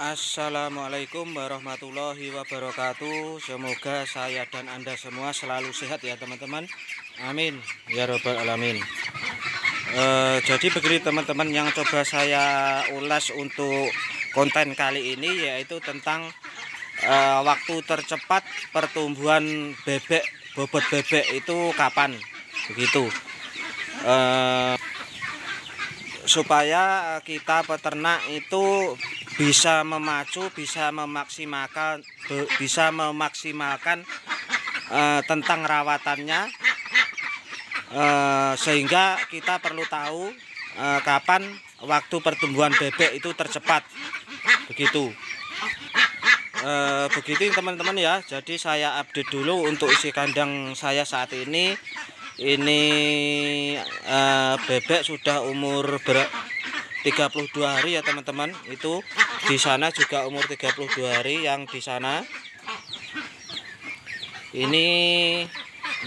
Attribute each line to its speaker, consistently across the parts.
Speaker 1: Assalamualaikum warahmatullahi wabarakatuh. Semoga saya dan Anda semua selalu sehat ya teman-teman. Amin ya robbal alamin. Jadi begini teman-teman, yang coba saya ulas untuk konten kali ini yaitu tentang waktu tercepat pertumbuhan bebek, bobot bebek itu kapan, begitu. Supaya kita peternak itu bisa memacu, bisa memaksimalkan tentang rawatannya, sehingga kita perlu tahu kapan waktu pertumbuhan bebek itu tercepat, begitu. Begitu teman-teman ya. Jadi saya update dulu untuk isi kandang saya saat ini. Bebek sudah umur 32 hari ya teman-teman. Itu di sana juga umur 32 hari yang di sana. Ini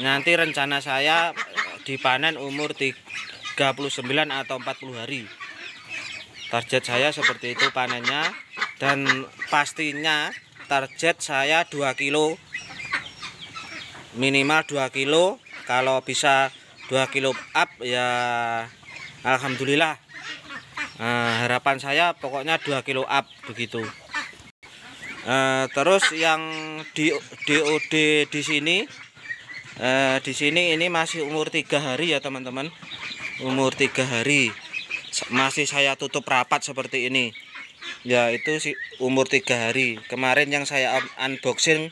Speaker 1: nanti rencana saya dipanen umur 39 atau 40 hari. Target saya seperti itu panennya, dan pastinya target saya 2 kilo, minimal 2 kilo. Kalau bisa 2 kilo up ya alhamdulillah. Harapan saya pokoknya 2 kilo up, begitu. Terus yang DOD di sini, ini masih umur 3 hari ya teman-teman. Umur 3 hari masih saya tutup rapat seperti ini ya. Itu sih umur 3 hari. Kemarin yang saya unboxing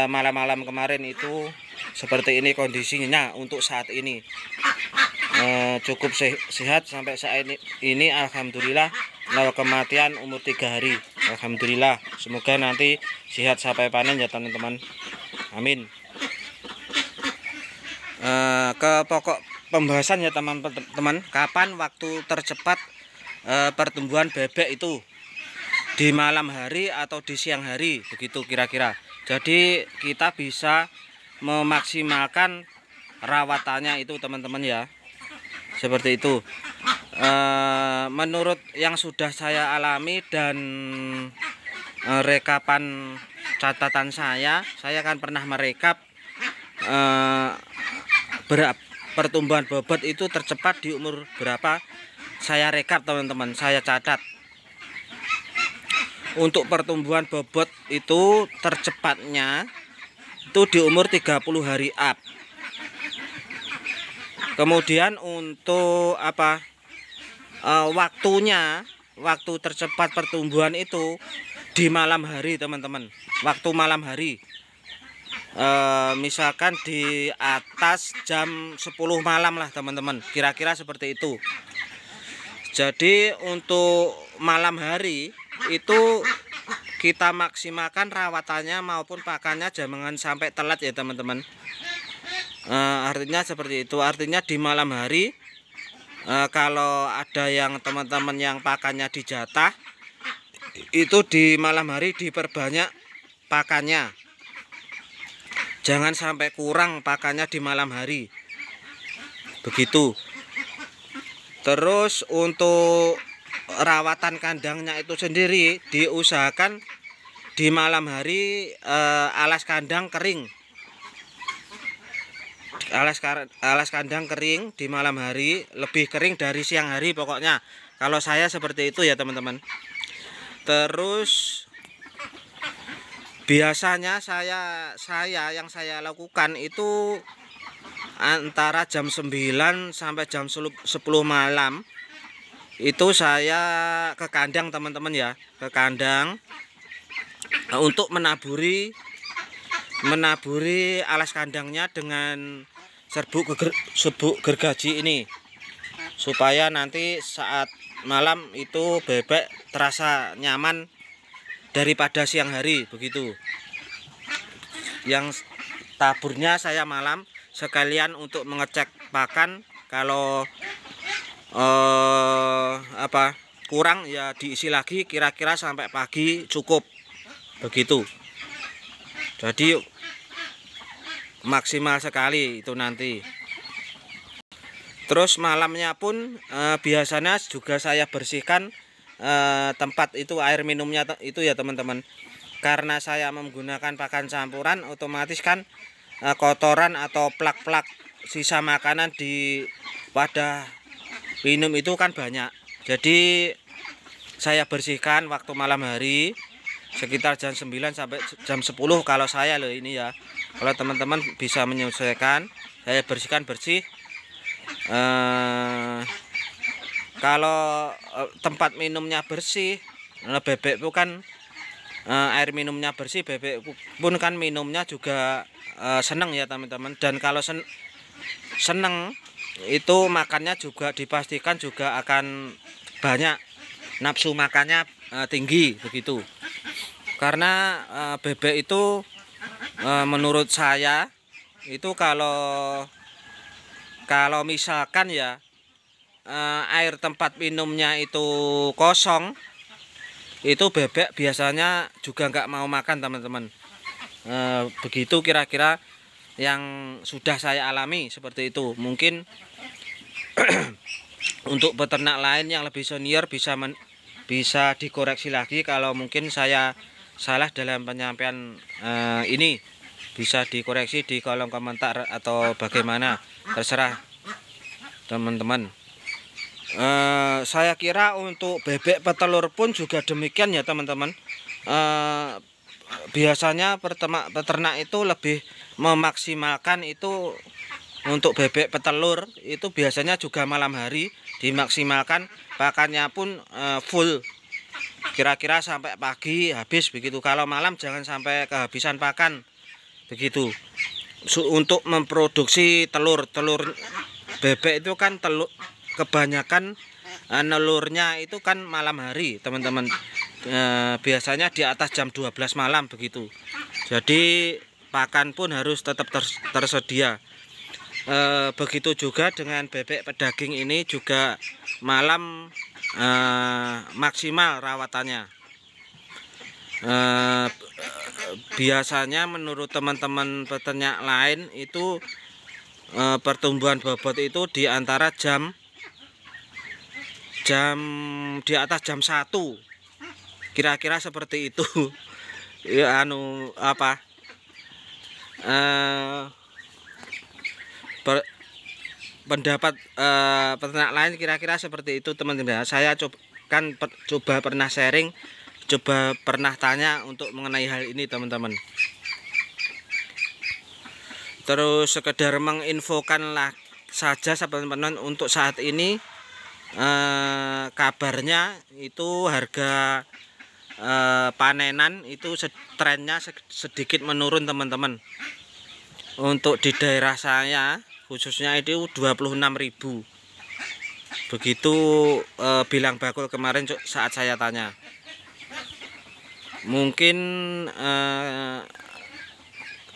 Speaker 1: malam-malam kemarin itu seperti ini kondisinya untuk saat ini. Cukup sehat sampai saat ini alhamdulillah. Nol kematian umur 3 hari alhamdulillah. Semoga nanti sehat sampai panen ya teman-teman, amin. Ke pokok pembahasan ya teman-teman, kapan waktu tercepat pertumbuhan bebek itu, di malam hari atau di siang hari, begitu kira-kira. Jadi kita bisa memaksimalkan rawatannya itu teman-teman ya, seperti itu. Menurut yang sudah saya alami dan rekapan catatan saya kan pernah merekap pertumbuhan bobot itu tercepat di umur berapa. Saya rekap teman-teman, saya catat. Untuk pertumbuhan bobot itu tercepatnya itu di umur 30 hari up. Kemudian untuk waktu tercepat pertumbuhan itu di malam hari teman-teman. Waktu malam hari, misalkan di atas jam 10 malam lah teman-teman, kira-kira seperti itu. Jadi untuk malam hari itu kita maksimalkan rawatannya maupun pakannya, jangan sampai telat ya teman-teman. Artinya seperti itu. Artinya di malam hari, kalau ada yang teman-teman yang pakannya dijatah, itu di malam hari diperbanyak pakannya, jangan sampai kurang pakannya di malam hari, begitu. Terus untuk rawatan kandangnya itu sendiri diusahakan di malam hari, alas kandang kering. Alas kandang kering di malam hari, lebih kering dari siang hari pokoknya. Kalau saya seperti itu ya teman-teman. Terus biasanya yang saya lakukan itu antara jam 9 sampai jam 10 malam itu saya ke kandang teman-teman ya, ke kandang untuk menaburi alas kandangnya dengan serbuk gergaji ini, supaya nanti saat malam itu bebek terasa nyaman daripada siang hari, begitu. Yang taburnya saya malam sekalian untuk mengecek pakan. Kalau kurang ya diisi lagi, kira-kira sampai pagi cukup, begitu. Jadi maksimal sekali itu nanti. Terus malamnya pun biasanya juga saya bersihkan tempat itu air minumnya itu ya teman-teman. Karena saya menggunakan pakan campuran, otomatis kan kotoran atau plak-plak sisa makanan di wadah minum itu kan banyak. Jadi saya bersihkan waktu malam hari sekitar jam 9 sampai jam 10 kalau saya loh ini ya. Kalau teman-teman bisa menyesuaikan, saya bersihkan bersih. Kalau tempat minumnya bersih, bebek itu kan air minumnya bersih, bebek pun kan minumnya juga seneng ya teman-teman. Dan kalau seneng itu makannya juga dipastikan juga akan banyak, nafsu makannya tinggi begitu. Karena bebek itu menurut saya itu kalau misalkan ya air tempat minumnya itu kosong, itu bebek biasanya juga nggak mau makan teman-teman. Begitu kira-kira yang sudah saya alami seperti itu. Mungkin untuk peternak lain yang lebih senior bisa dikoreksi lagi kalau mungkin saya salah dalam penyampaian ini. Bisa dikoreksi di kolom komentar atau bagaimana, terserah teman-teman. Saya kira untuk bebek petelur pun juga demikian ya teman-teman. Biasanya peternak itu lebih memaksimalkan itu untuk bebek petelur itu biasanya juga malam hari dimaksimalkan, pakannya pun full, kira-kira sampai pagi habis begitu. Kalau malam jangan sampai kehabisan pakan begitu. Untuk memproduksi telur bebek itu kan kebanyakan nelurnya itu kan malam hari teman-teman. Biasanya di atas jam 12 malam begitu. Jadi pakan pun harus tetap tersedia. Begitu juga dengan bebek pedaging ini juga malam maksimal rawatannya. Biasanya menurut teman-teman peternak lain itu pertumbuhan bobot itu di antara jam di atas jam 1, kira-kira seperti itu. Ya pendapat peternak lain kira-kira seperti itu teman-teman. Saya coba pernah sharing, coba pernah tanya untuk mengenai hal ini teman-teman. Terus sekedar menginfokan saja teman-teman, untuk saat ini kabarnya itu harga panenan itu trennya sedikit menurun teman-teman. Untuk di daerah saya khususnya itu 26.000 begitu bilang bakul kemarin saat saya tanya. Mungkin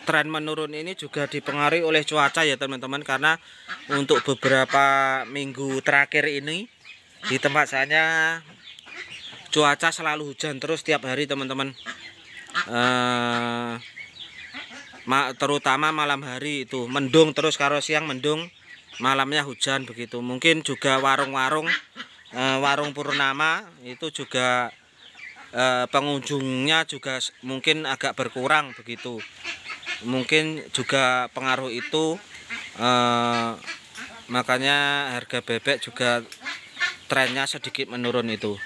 Speaker 1: tren menurun ini juga dipengaruhi oleh cuaca ya teman-teman, karena untuk beberapa minggu terakhir ini di tempat saya cuaca selalu hujan terus tiap hari teman-teman. Terutama malam hari itu mendung terus, karo siang mendung, malamnya hujan begitu. Mungkin juga warung Purnama itu juga pengunjungnya juga mungkin agak berkurang begitu. Mungkin juga pengaruh itu, makanya harga bebek juga trennya sedikit menurun itu.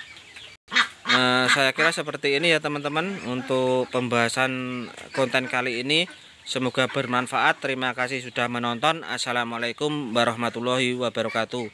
Speaker 1: Saya kira seperti ini ya teman-teman untuk pembahasan konten kali ini. Semoga bermanfaat. Terima kasih sudah menonton. Assalamualaikum warahmatullahi wabarakatuh.